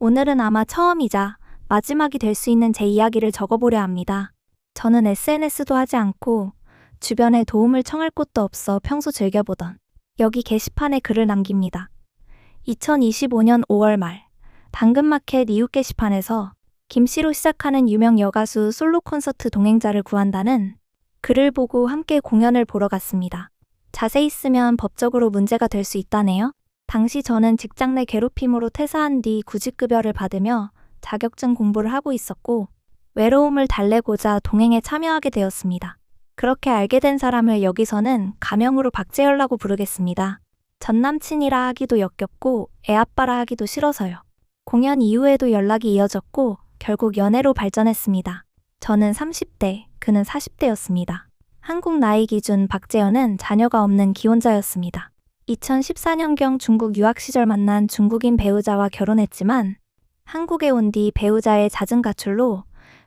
오늘은 아마 처음이자 마지막이 될 수 있는 제 이야기를 적어보려 합니다. 저는 SNS도 하지 않고 주변에 도움을 청할 곳도 없어 평소 즐겨보던 여기 게시판에 글을 남깁니다. 2025년 5월 말 당근마켓 이웃 게시판에서 김씨로 시작하는 유명 여가수 솔로 콘서트 동행자를 구한다는 글을 보고 함께 공연을 보러 갔습니다. 자세히 쓰면 법적으로 문제가 될 수 있다네요. 당시 저는 직장 내 괴롭힘으로 퇴사한 뒤 구직급여를 받으며 자격증 공부를 하고 있었고 외로움을 달래고자 동행에 참여하게 되었습니다. 그렇게 알게 된 사람을 여기서는 가명으로 박재열라고 부르겠습니다. 전남친이라 하기도 역겹고 애아빠라 하기도 싫어서요. 공연 이후에도 연락이 이어졌고 결국 연애로 발전했습니다. 저는 30대, 그는 40대였습니다. 한국 나이 기준 박재현은 자녀가 없는 기혼자였습니다. 2014년경 중국 유학 시절 만난 중국인 배우자와 결혼했지만 한국에 온 뒤 배우자의 잦은 가출로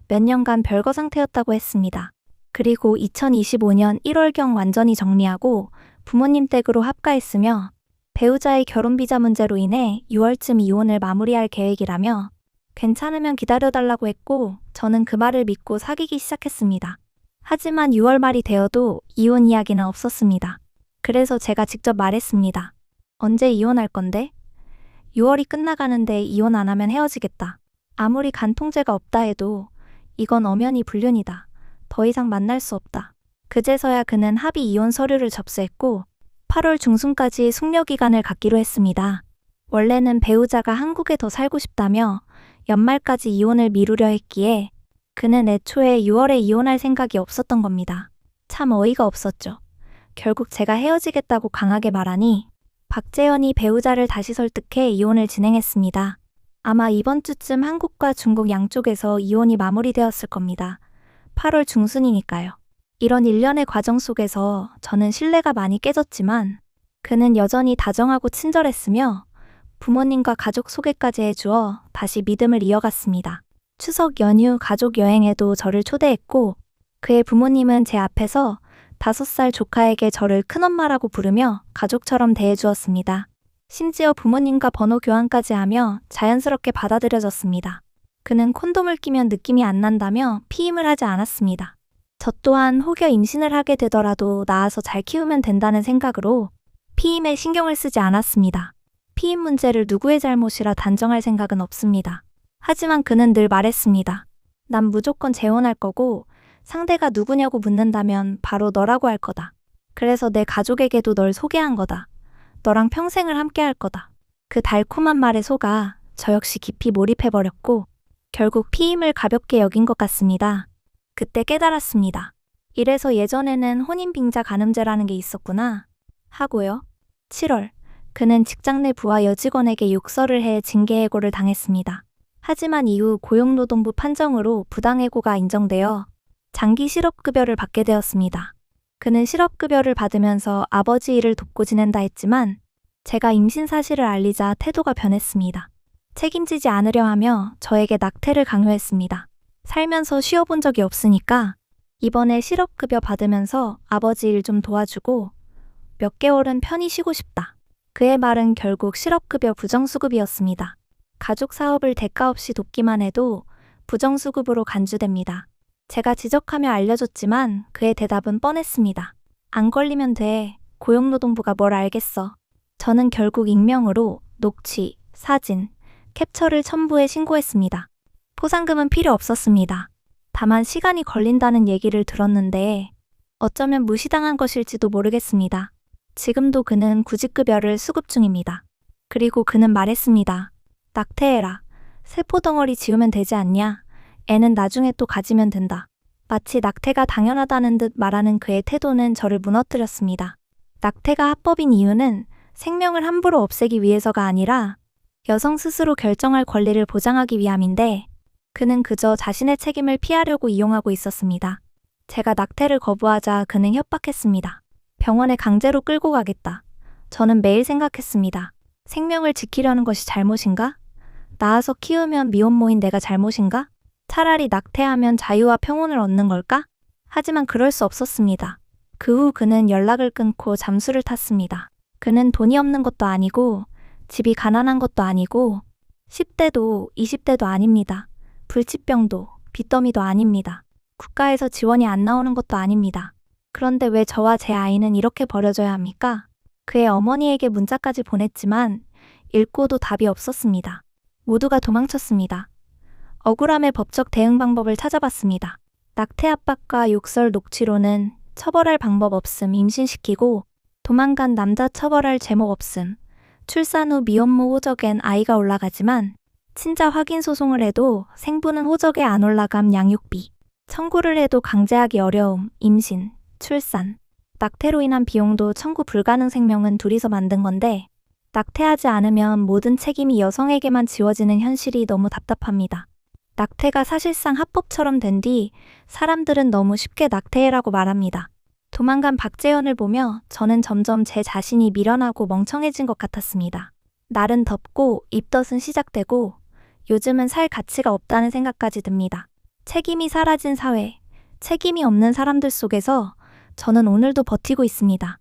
몇 년간 별거 상태였다고 했습니다. 그리고 2025년 1월경 완전히 정리하고 부모님 댁으로 합가했으며 배우자의 결혼 비자 문제로 인해 6월쯤 이혼을 마무리할 계획이라며 괜찮으면 기다려달라고 했고 저는 그 말을 믿고 사귀기 시작했습니다. 하지만 6월 말이 되어도 이혼 이야기는 없었습니다. 그래서 제가 직접 말했습니다. 언제 이혼할 건데? 6월이 끝나가는데 이혼 안 하면 헤어지겠다. 아무리 간통죄가 없다 해도 이건 엄연히 불륜이다. 더 이상 만날 수 없다. 그제서야 그는 합의 이혼 서류를 접수했고 8월 중순까지 숙려 기간을 갖기로 했습니다. 원래는 배우자가 한국에 더 살고 싶다며 연말까지 이혼을 미루려 했기에 그는 애초에 6월에 이혼할 생각이 없었던 겁니다. 참 어이가 없었죠. 결국 제가 헤어지겠다고 강하게 말하니 박재현이 배우자를 다시 설득해 이혼을 진행했습니다. 아마 이번 주쯤 한국과 중국 양쪽에서 이혼이 마무리되었을 겁니다. 8월 중순이니까요. 이런 일련의 과정 속에서 저는 신뢰가 많이 깨졌지만 그는 여전히 다정하고 친절했으며 부모님과 가족 소개까지 해주어 다시 믿음을 이어갔습니다. 추석 연휴 가족 여행에도 저를 초대했고 그의 부모님은 제 앞에서 5살 조카에게 저를 큰엄마라고 부르며 가족처럼 대해주었습니다. 심지어 부모님과 번호 교환까지 하며 자연스럽게 받아들여졌습니다. 그는 콘돔을 끼면 느낌이 안 난다며 피임을 하지 않았습니다. 저 또한 혹여 임신을 하게 되더라도 낳아서 잘 키우면 된다는 생각으로 피임에 신경을 쓰지 않았습니다. 피임 문제를 누구의 잘못이라 단정할 생각은 없습니다. 하지만 그는 늘 말했습니다. 난 무조건 재혼할 거고 상대가 누구냐고 묻는다면 바로 너라고 할 거다. 그래서 내 가족에게도 널 소개한 거다. 너랑 평생을 함께 할 거다. 그 달콤한 말에 속아 저 역시 깊이 몰입해버렸고 결국 피임을 가볍게 여긴 것 같습니다. 그때 깨달았습니다. 이래서 예전에는 혼인빙자 간음죄라는 게 있었구나 하고요. 7월, 그는 직장 내 부하 여직원에게 욕설을 해 징계해고를 당했습니다. 하지만 이후 고용노동부 판정으로 부당해고가 인정되어 장기 실업급여를 받게 되었습니다. 그는 실업급여를 받으면서 아버지 일을 돕고 지낸다 했지만 제가 임신 사실을 알리자 태도가 변했습니다. 책임지지 않으려 하며 저에게 낙태를 강요했습니다. 살면서 쉬어본 적이 없으니까 이번에 실업급여 받으면서 아버지 일 좀 도와주고 몇 개월은 편히 쉬고 싶다. 그의 말은 결국 실업급여 부정수급이었습니다. 가족 사업을 대가 없이 돕기만 해도 부정수급으로 간주됩니다. 제가 지적하며 알려줬지만 그의 대답은 뻔했습니다. 안 걸리면 돼. 고용노동부가 뭘 알겠어. 저는 결국 익명으로 녹취, 사진, 캡처를 첨부해 신고했습니다. 포상금은 필요 없었습니다. 다만 시간이 걸린다는 얘기를 들었는데 어쩌면 무시당한 것일지도 모르겠습니다. 지금도 그는 구직급여를 수급 중입니다. 그리고 그는 말했습니다. 낙태해라. 세포덩어리 지우면 되지 않냐? 애는 나중에 또 가지면 된다. 마치 낙태가 당연하다는 듯 말하는 그의 태도는 저를 무너뜨렸습니다. 낙태가 합법인 이유는 생명을 함부로 없애기 위해서가 아니라 여성 스스로 결정할 권리를 보장하기 위함인데 그는 그저 자신의 책임을 피하려고 이용하고 있었습니다. 제가 낙태를 거부하자 그는 협박했습니다. 병원에 강제로 끌고 가겠다. 저는 매일 생각했습니다. 생명을 지키려는 것이 잘못인가? 낳아서 키우면 미혼모인 내가 잘못인가? 차라리 낙태하면 자유와 평온을 얻는 걸까? 하지만 그럴 수 없었습니다. 그 후 그는 연락을 끊고 잠수를 탔습니다. 그는 돈이 없는 것도 아니고 집이 가난한 것도 아니고 10대도 20대도 아닙니다. 불치병도 빚더미도 아닙니다. 국가에서 지원이 안 나오는 것도 아닙니다. 그런데 왜 저와 제 아이는 이렇게 버려져야 합니까? 그의 어머니에게 문자까지 보냈지만 읽고도 답이 없었습니다. 모두가 도망쳤습니다. 억울함의 법적 대응 방법을 찾아봤습니다. 낙태 압박과 욕설 녹취로는 처벌할 방법 없음 임신시키고 도망간 남자 처벌할 제목 없음 출산 후 미혼모 호적엔 아이가 올라가지만 친자 확인 소송을 해도 생부는 호적에 안 올라감 양육비 청구를 해도 강제하기 어려움 임신 출산 낙태로 인한 비용도 청구 불가능 생명은 둘이서 만든 건데 낙태하지 않으면 모든 책임이 여성에게만 지워지는 현실이 너무 답답합니다. 낙태가 사실상 합법처럼 된 뒤 사람들은 너무 쉽게 낙태해라고 말합니다. 도망간 박재현을 보며 저는 점점 제 자신이 미련하고 멍청해진 것 같았습니다. 날은 덥고 입덧은 시작되고 요즘은 살 가치가 없다는 생각까지 듭니다. 책임이 사라진 사회, 책임이 없는 사람들 속에서 저는 오늘도 버티고 있습니다.